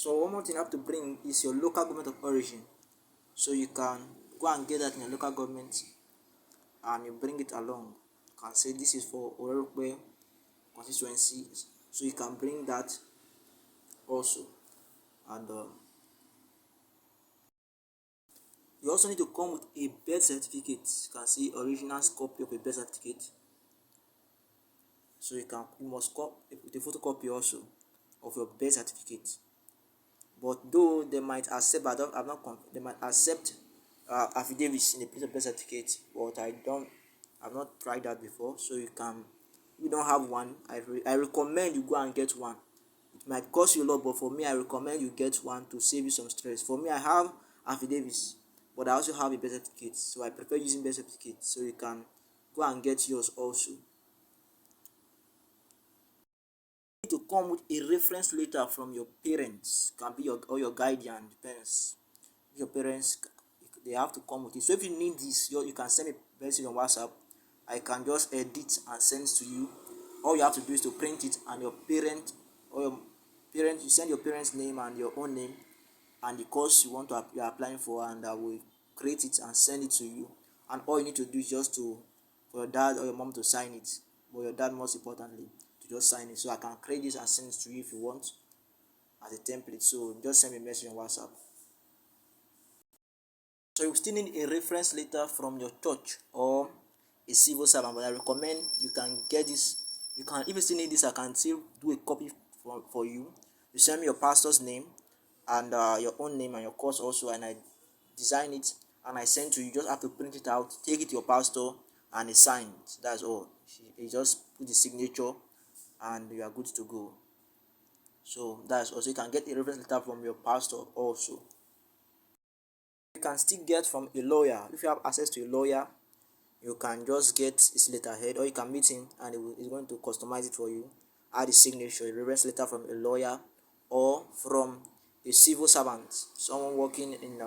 So one more thing you have to bring is your local government of origin. So you can go and get that in your local government and you bring it along. You can say this is for Orokwe constituency. So you can bring that also. And you also need to come with a birth certificate. You can see original copy of a birth certificate. So you must come with a photocopy also of your birth certificate. But though they might accept, they might accept affidavits in the place of birth certificate, but I've not tried that before. So if you don't have one, I recommend you go and get one. It might cost you a lot, but for me, I recommend you get one to save you some stress. For me, I have affidavits, but I also have a birth certificate, so I prefer using birth certificate. So you can go and get yours also. You need to come with a reference letter from your parents, can be your guardian, depends. Your parents, they have to come with it. So if you need this, you can send me a message on WhatsApp. I can just edit and send to you. All you have to do is to print it, and your parent or your parents, you send your parents' name and your own name and the course you are applying for, and I will create it and send it to you. And all you need to do is just for your dad or your mom to sign it, but your dad most importantly to just sign it. So I can create this and send it to you if you want as a template. So just send me a message on WhatsApp. So you still need a reference letter from your church or a civil servant, but I recommend you can get this. You can, if you still need this, I can still do a copy for you. You send me your pastor's name and your own name and your course also, and I design it and I send to you. You just have to print it out, take it to your pastor, and he sign it. That's all. He just put the signature, and you are good to go. So that's also, you can get a reference letter from your pastor also. You can still get from a lawyer. If you have access to a lawyer, you can just get his letterhead, or you can meet him and he's going to customize it for you. Add a signature, a reference letter from a lawyer or from a civil servant, someone working in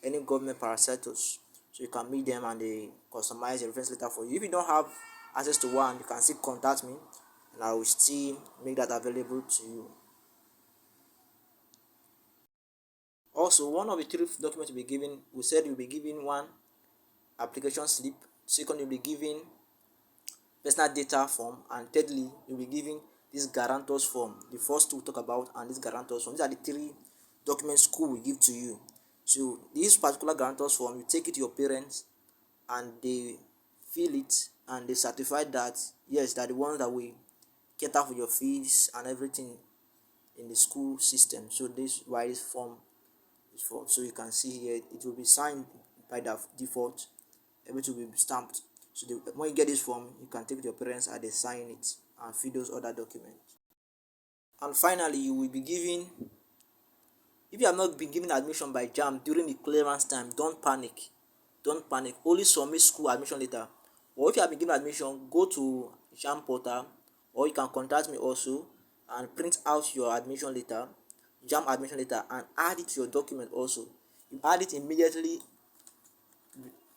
any government parastatus. So you can meet them and they customize a reference letter for you. If you don't have access to one, you can still contact me and I will still make that available to you. Also, one of the three documents you'll be given, we said you'll be given one application slip, second you'll be given personal data form, and thirdly you'll be given this guarantors form. The first two we'll talk about, and this guarantors form. These are the three documents school will give to you. So this particular guarantors form, you take it to your parents and they fill it and they certify that yes, they're the ones that will cater for your fees and everything in the school system. So this is why this form is for. So you can see here it will be signed by the default, everything will be stamped. So when you get this form, you can take it to your parents and they sign it and fill those other documents. And finally, you will be given, if you have not been given admission by JAMB during the clearance time, don't panic. Don't panic. Only submit school admission letter. Or if you have been given admission, go to JAMB portal, or you can contact me also and print out your admission letter, JAMB admission letter, and add it to your document also. You add it immediately,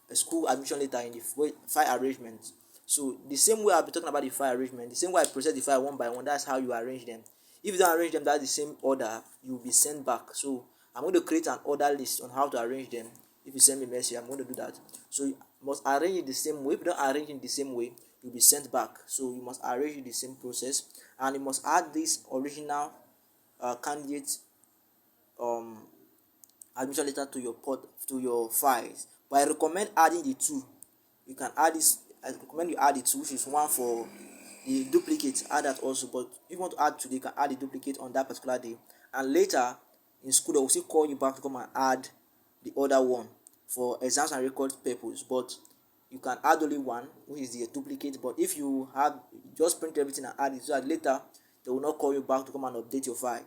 a school admission letter in the file arrangement. So the same way I'll be talking about the file arrangement, the same way I process the file one by one, that's how you arrange them. If you don't arrange them that's the same order, you will be sent back. So I'm going to create an order list on how to arrange them. If you send me a message, I'm going to do that. So you must arrange it the same way. If you don't arrange it the same way, you'll be sent back. So you must arrange it the same process, and you must add this original candidate admission letter to your files. But I recommend adding the two. You can add this. I recommend you add the two, which is one for the duplicate. Add that also. But if you want to add today, you can add the duplicate on that particular day. And later in school, they will still call you back to come and add the other one for exams and record purpose. But you can add only one, which is the duplicate. But if you have, just print everything and add it, so that later they will not call you back to come and update your file.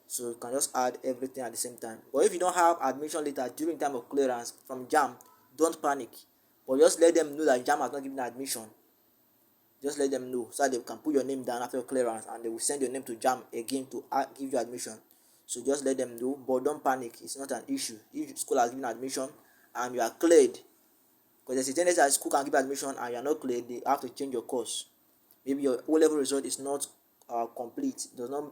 So you can just add everything at the same time. But if you don't have admission letter during time of clearance from JAMB, don't panic. But just let them know that JAMB has not given admission. Just let them know so that they can put your name down after your clearance and they will send your name to JAMB again to give you admission. So just let them know, but don't panic. It's not an issue. If school has given admission and you are cleared, because there's a tendency that school can give admission and you are not cleared, they have to change your course. Maybe your O-level result is not complete, does not